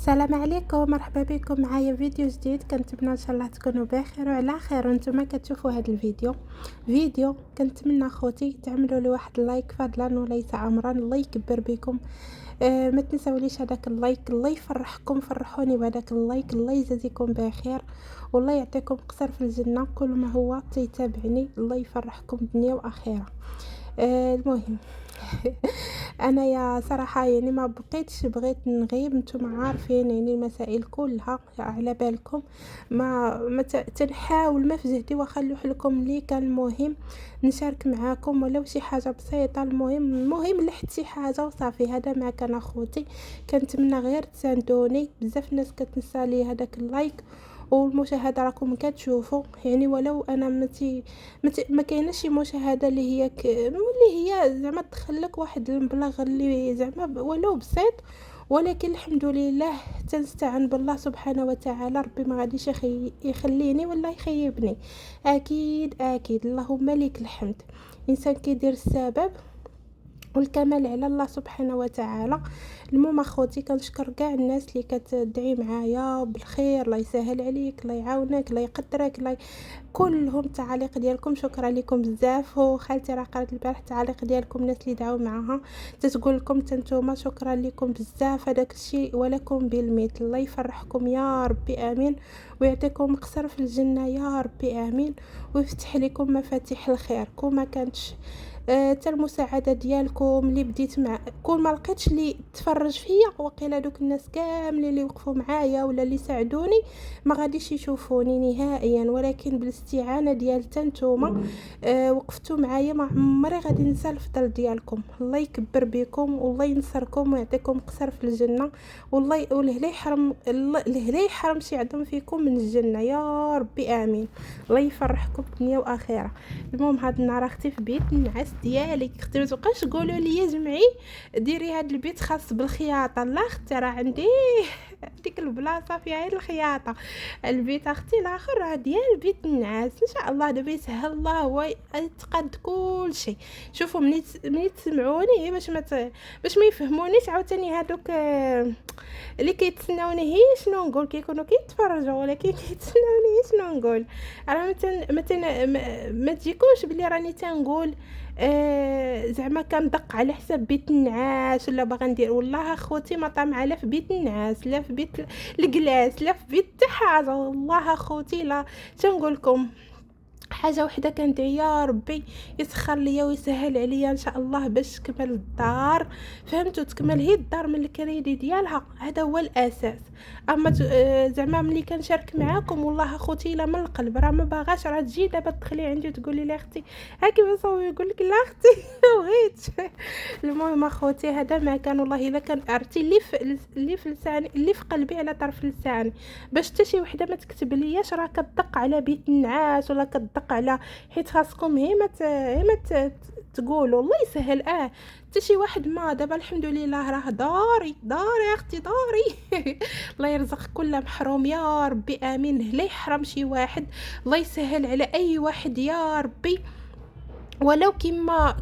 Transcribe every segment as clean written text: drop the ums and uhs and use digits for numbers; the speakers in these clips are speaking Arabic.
السلام عليكم، مرحبا بكم معايا فيديو جديد. كنتمنى ان شاء الله تكونوا بخير وعلى خير وانتم كتشوفوا هذا الفيديو. كنتمنى اخوتي تعملوا لي واحد اللايك فضلا وليس امرا، الله يكبر بكم. ما تنساوليش هذاك اللايك، الله يفرحكم، فرحوني بهذاك اللايك، الله يجازيكم بخير والله يعطيكم قصر في الجنه. كل ما هو تيتابعني الله يفرحكم دنيا واخره. المهم انا يا صراحه يعني ما بقيتش، بغيت نغيب. نتوما عارفين يعني المسائل كلها على بالكم. ما تنحاول ما في جهدي واخا نلوح لكم اللي كان المهم نشارك معاكم ولو شي حاجه بسيطه. المهم لحت شي حاجه وصافي. هذا ما كان اخوتي، كنتمنى غير تساندوني. بزاف الناس كتنسى لي هذاك اللايك والمشاهده راكم كتشوفوا يعني، ولو انا ما كايناش شي مشاهده اللي هي اللي هي زعما تخلك واحد المبلغ اللي زعما ولو بسيط، ولكن الحمد لله تنستعن بالله سبحانه وتعالى. ربي ما غاديش يخليني ولا يخيبني، اكيد اكيد. اللهم لك الحمد. انسان كيدير السبب والكمال على الله سبحانه وتعالى. المهم اخوتي، كنشكر كاع الناس اللي كتدعي معايا بالخير، الله يسهل عليك، الله يعاونك، الله يقدرك، كلهم التعاليق ديالكم شكرا لكم بزاف. وخالتي راه قرات البارح التعاليق ديالكم، الناس اللي دعاو معاها تتقول لكم نتوما شكرا لكم بزاف. هذاك الشيء ولكم بالمثل. الله يفرحكم يا ربي امين، ويعطيكم قصر في الجنه يا ربي امين، ويفتح لكم مفاتيح الخير. كون ما كانتش حتى المساعده ديالكم اللي بديت مع، كون ما لقيتش اللي تفرج فيا، وقيلا دوك الناس كاملين اللي وقفوا معايا ولا اللي ساعدوني ما غاديش يشوفوني نهائيا، ولكن بالاستعانه ديال نتوما وقفتوا معايا. ما عمري غادي ننسى الفضل ديالكم. الله يكبر بكم والله ينصركم ويعطيكم قصر في الجنه، والله لا يحرم شي عظم فيكم من الجنه يا ربي امين. الله يفرحكم دنيا واخره. المهم هاد النهار اختي في بيت النعاس ديالي، اختي ما تبقاش تقولوا لي جمعي ديري هاد البيت خاص بالخياطه. لا اختي راه عندي ديك البلاصه فيها غير الخياطه. البيت اختي الاخر راه ديال بيت النعاس ان شاء الله. دابا يسهل الله هو يتقاد كل شيء. شوفوا مني تسمعوني باش ما يفهمونيش عاوتاني هادوك اللي كيتسناوني هي شنو نقول، كيكونوا كيتفرجوا ولكن كيتسناوني هي شنو نقول. راه ما تجيكوش بلي راني تنقول زعما كندق على حساب بيت النعاس ولا باغا ندير. والله اخوتي ما طامعه لا في بيت النعاس لا في بيت الكلاس لا في بيت حتى حاجه. والله اخوتي لا تنقول لكم حاجه وحده، كندعي يا ربي يسخر ليا ويسهل عليا ان شاء الله باش تكمل الدار. فهمتوا؟ تكمل هي الدار من الكريدي ديالها، هذا هو الاساس. اما زعما ملي كنشارك معاكم والله اخوتي الا من القلب، راه ما باغاش راه تجي دابا تدخلي عندي وتقولي لي اختي هاكي بصوي، يقول لك لا اختي بغيت. المهم اخوتي هذا ما كان، والله الا كان عرفتي اللي في لساني، اللي في قلبي على طرف لساني، باش حتى شي وحده ما تكتب لياش راه كتدق على بيت النعاس ولا كتدق على، حيت خاصكم هي ما تقولوا الله يسهل. حتى شي واحد ما دابا الحمد لله راه داري يا اختي داري. الله يرزق كل محروم يا ربي امين، لا يحرم شي واحد. الله يسهل على اي واحد يا ربي، ولو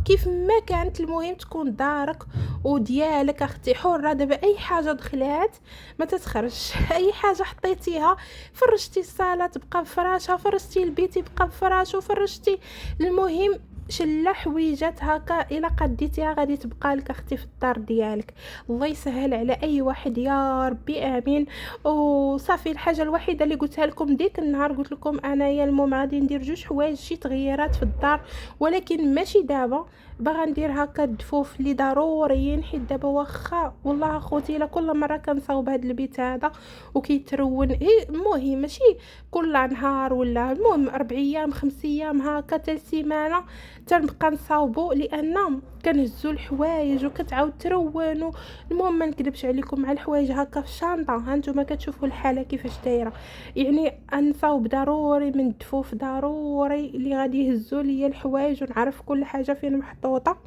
كيف ما كانت. المهم تكون دارك وديالك اختي حره. دابا اي حاجه دخلات ما تتخرج اي حاجه حطيتيها، فرشتي الصاله تبقى بفراشها، فرشتي البيت يبقى بفراشه، فرشتي المهم شله حويجات هكا الا قديتيها غادي تبقى لك اختي في الدار ديالك. الله يسهل على اي واحد يا ربي امين. وصافي الحاجه الوحيده اللي قلتها لكم ديك النهار، قلت لكم انايا المهم غادي ندير جوج حوايج، شي تغييرات في الدار، ولكن ماشي دابا. باغا ندير هكا الدفوف اللي ضروريين، حيت دابا واخا والله اخوتي الا كل مره كنصاوب هذا البيت هذا وكيترون المهم ماشي كل نهار ولا المهم 4 ايام 5 ايام هكا حتى سيمانه تنبقى نصاوبو، لان كنهزو الحوايج وكتعاود ترون. المهم ما نكذبش عليكم، مع الحوايج هكا في الشنطه ها نتوما كتشوفوا الحاله كيفاش دايره. يعني نصاوب ضروري من الدفوف، ضروري اللي غادي يهزوا لي الحوايج ونعرف كل حاجه فين محطوطه.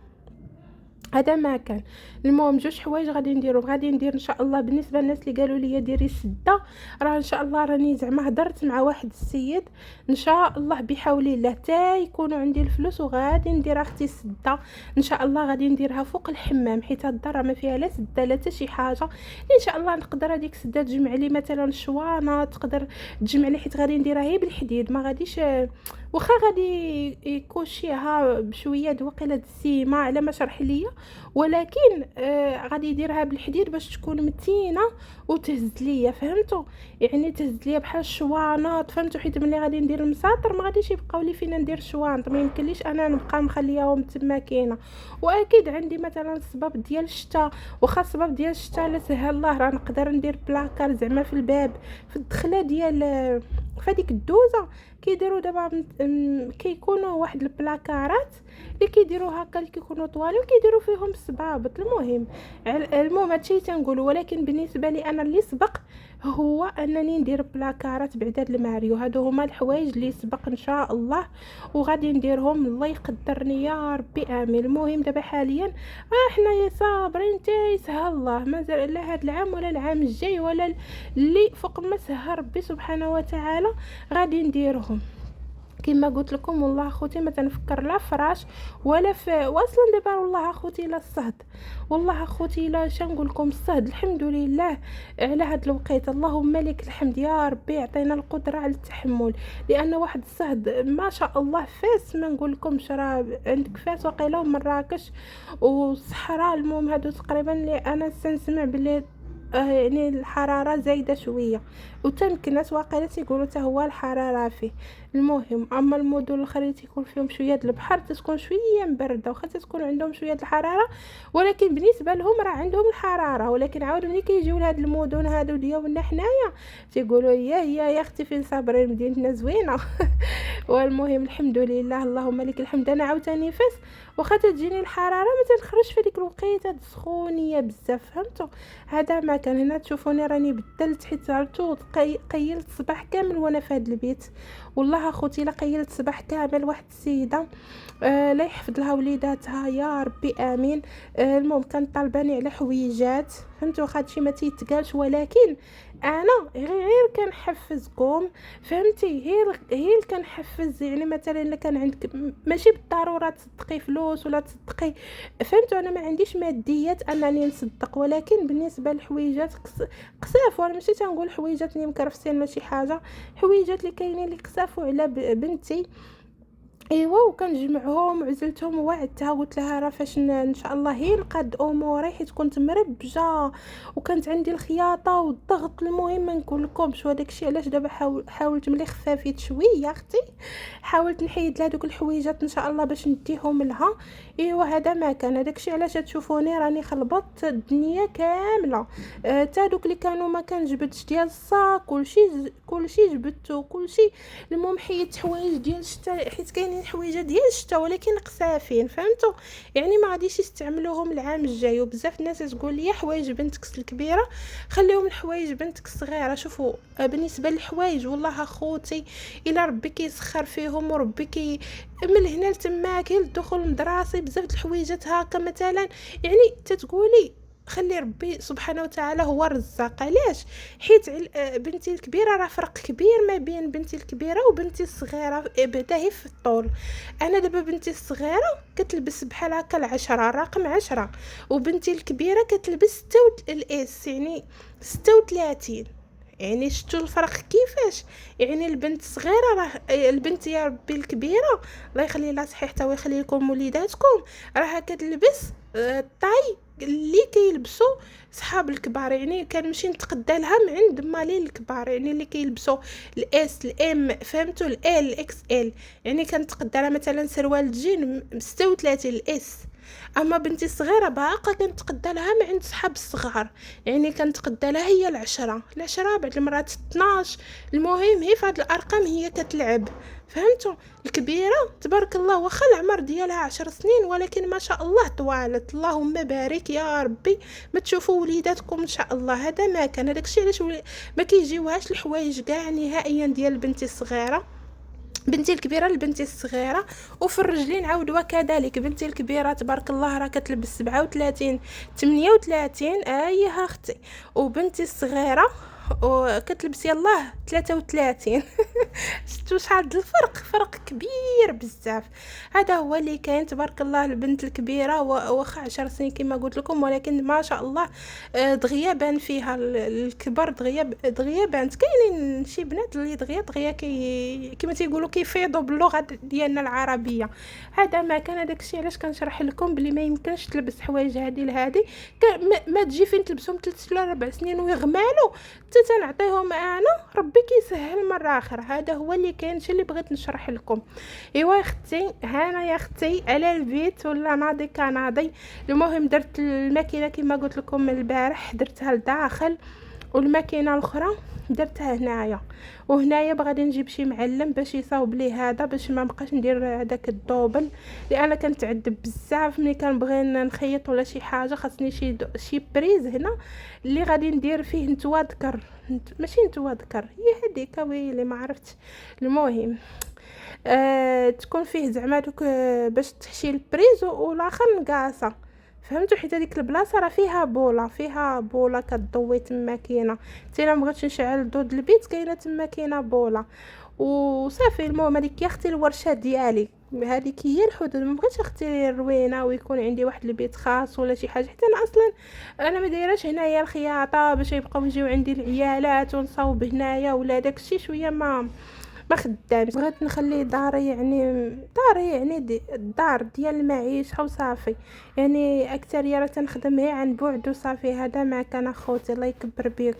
هذا ما كان. المهم جوج حوايج غادي نديرهم، غادي ندير ان شاء الله بالنسبه للناس اللي قالوا لي ديري سده، راه ان شاء الله راني زعما هضرت مع واحد السيد ان شاء الله بحول الله تا يكونوا عندي الفلوس وغادي ندير اختي السده ان شاء الله. غادي نديرها فوق الحمام حيت هاد الدار ما فيها لا سده لا حتى شي حاجه. ان شاء الله نقدر هذيك السده تجمع لي مثلا شوانه، تقدر تجمع لي، حيت غادي نديرها هي بالحديد ما غاديش، واخا غادي يكوشيها بشويه د وقيله السيمه على ما شرح ليا، ولكن غادي يديرها بالحديد باش تكون متينه وتهز ليا، فهمتوا؟ يعني تهز ليا بحال الشوانط، فهمتوا؟ حيت ملي غادي ندير المساطر ما غاديش يبقاو لي فينا ندير شوانط، ما يمكنليش انا نبقى مخلياهم تما كاينه. واكيد عندي مثلا السباب ديال الشتا، واخا السباب ديال الشتا لا سهل الله راه نقدر ندير بلاكار زعما في الباب في الدخله ديال فديك الدوزه. كيديروا دابا كيكونوا واحد البلاكارات اللي كيديروا هكا اللي كيكونوا طوالي وكيديروا فيهم الصبابط. المهم هادشي تنقولوا، ولكن بالنسبه لي انا اللي سبق هو انني ندير بلاكارات بعداد الماريو. هادو هما الحوايج اللي سبق ان شاء الله وغادي نديرهم، الله يقدرني يا ربي امين. المهم دابا حاليا حنايا صابرين تا يسهل الله، مازال لا هاد العام ولا العام الجاي ولا اللي فوق ما سهل ربي سبحانه وتعالى غادي نديرهم. كما قلت لكم والله اخوتي ما تنفكر لا فراش ولا في واصلا دابا، والله اخوتي لا الصهد، والله اخوتي لا شنقول لكم الصهد الحمد لله على هاد الوقيته، اللهم لك الحمد يا ربي عطينا القدره على التحمل. لان واحد الصهد ما شاء الله فاس ما نقول لكمش، راه عندك فاس وقيله ومراكش والصحراء. المهم هادو تقريبا اللي انا سنسمع بلي يعني الحراره زايده شويه، وتمكن ناس واقيلا تيقولوا حتى هو الحراره فيه. المهم اما المدن الاخرين تيكون فيهم شويه د البحر تتكون شويه مبرده واخا تكون عندهم شويه د الحراره، ولكن بالنسبه لهم راه عندهم الحراره. ولكن عاود ملي كيجيو لهاد المدن هادو ديالنا حنايا تيقولوا يا اختي فين صابرين مدينتنا زوينه. والمهم الحمد لله اللهم لك الحمد. انا عاوتاني فاس واخا تجيني الحراره ما تنخرجش في ديك الوقيته د سخونيه بزاف، فهمتوا؟ هذا ما كان. هنا تشوفوني راني بدلت حيت عرفتوا قيلت صباح كامل وانا في هذا البيت. والله اخوتي لا قيلت صباح كامل واحد السيده لا يحفظ لها وليداتها يا ربي امين. المهم كانت طالباني على حويجات، فهمتوا؟ واخا هادشي ما تيتقالش، ولكن انا غير كنحفزكم، فهمتي؟ هي اللي كنحفز. يعني مثلا الا كان عندك ماشي بالضروره تصدقي فلوس ولا تصدقي، فهمتوا؟ انا ما عنديش ماديات انني نصدق، ولكن بالنسبه للحويجات قساف، وانا ماشي تنقول حويجات اللي مكرفسين ماشي حاجه، حويجات اللي كاينين اللي قسافوا على بنتي. ايوا وكنجمعهم وعزلتهم ووعدتها قلت لها راه فاش ان شاء الله هي نقاد اموري حيت كنت مربجه وكانت عندي الخياطه والضغط. المهم ما نقول لكمش، وداك الشيء علاش دابا حاولت ملي خفافيت شويه اختي حاولت نحيد لها دوك الحويجات ان شاء الله باش نديهم لها. ايوا هذا ما كان، هذاك الشيء علاش تشوفوني راني خلبطت الدنيا كامله. تا دوك اللي كانوا ما كنجبدش ديال الصاك كلشي جبدته كلشي. المهم حيدت حوايج ديال الشتا حيت كاينين حويجه ديال الشتا ولكن قسافين، فهمتوا؟ يعني ما غاديش يستعملوهم العام الجاي. وبزاف الناس تقول لي حوايج بنتك الكبيره خليهم الحوايج بنتك الصغيره. شوفوا بالنسبه للحوايج والله اخوتي الا ربي كيسخر فيهم وربي من هنا لتما كاين الدخول المدرسي بزاف د الحويجات هكا مثلا، يعني تتقولي خلي ربي سبحانه وتعالى هو الرزاق. علاش؟ حيت بنتي الكبيره راه فرق كبير ما بين بنتي الكبيره وبنتي الصغيره بعدا هي في الطول. انا دابا بنتي الصغيره كتلبس بحال هكا العشرة رقم 10، وبنتي الكبيره كتلبس الاس يعني 36. يعني شفتوا الفرق كيفاش؟ يعني البنت الصغيره راه البنت يا ربي الكبيره الله يخلي لها صحيحتها ويخلي لكم وليداتكم راها كتلبس الطاي اللي كيلبسوا صحاب الكبار. يعني كنمشي نتقدى لها من عند مالين الكبار، يعني اللي كيلبسوا الاس الام، فهمتوا؟ ال الاكس ال، يعني كنتقدى لها مثلا سروال الجين 36 الاس. اما بنتي الصغيره باقا كنتقدى لها من عند صحاب الصغار، يعني كنتقدى لها هي العشرة بعد المرات 12. المهم هي في هاد الارقام هي كتلعب، فهمتوا؟ الكبيره تبارك الله واخا العمر ديالها 10 سنين ولكن ما شاء الله طوالت، اللهم بارك يا ربي. ما تشوفوا وليداتكم ان شاء الله. هذا ما كان، هذاك الشيء علاش ما كيجيوهاش الحوايج كاع نهائيا ديال بنتي الصغيره. بنتي الكبيره لبنتي الصغيره. وفي الرجلين عاودوا كذلك، بنتي الكبيره تبارك الله راه كتلبس 37 38 ايها اختي، وبنتي الصغيره وكتلبس يلاه 33. شفتوا شحال الفرق، فرق كبير بزاف. هذا هو اللي كاين تبارك الله. البنت الكبيره واخا 10 سنين كما قلت لكم، ولكن ما شاء الله دغيا بان فيها الكبر، دغيا بانت. كاينين شي بنات اللي دغيا كما تيقولوا كيفيضوا باللغه ديالنا العربيه. هذا ما كان، هذاك الشيء علاش كنشرح لكم بلي ما يمكنش تلبس حوايج هذه لهذه. ما تجي فين تلبسهم 3 ولا 4 سنين ويغمالوا تنعطيهم انا، ربي كيسهل مره اخرى. هذا هو اللي كاين، شي اللي بغيت نشرح لكم. ايوا يا اختي، هانا يا اختي على البيت ولا ناضي كناضي. المهم درت الماكينه كما قلت لكم البارح، درتها لداخل، والماكينه الاخرى درتها هنايا. وهنايا غادي نجيب شي معلم باش يصاوب لي هذا، باش ما بقاش ندير هذاك الدوبل، لان كنتعذب بزاف ملي كنبغي نخيط ولا شي حاجه. خاصني شي بريز هنا اللي غادي ندير فيه نتوى ذكر، ماشي نتوى ذكر، هي هذيك ويلي ما عرفتش. المهم تكون فيه زعما دوك باش تحشي البريز والاخر نقاصه، فهمتوا؟ حيت هذيك البلاصه راه فيها بوله كتضوي تما كاينه. حتى الا مبغيتش نشعل ضوء البيت كاينه تما كاينه بوله وصافي. المهم هذيك يا اختي الورشه ديالي، هذيك هي الحدود. ما بغيتش اختي روينه ويكون عندي واحد البيت خاص ولا شي حاجه، حتى انا اصلا انا ما دايراش هنايا الخياطه باش يبقاو يجيو عندي العيالات ونصاوب هنايا ولا داكشي شويه ما خدامش. بغيت نخلي داري يعني الدار ديال المعيشه وصافي. يعني اكثر راه تنخدم غير عن بعد وصافي. هذا ما كان اخوتي، الله يكبر بيكم.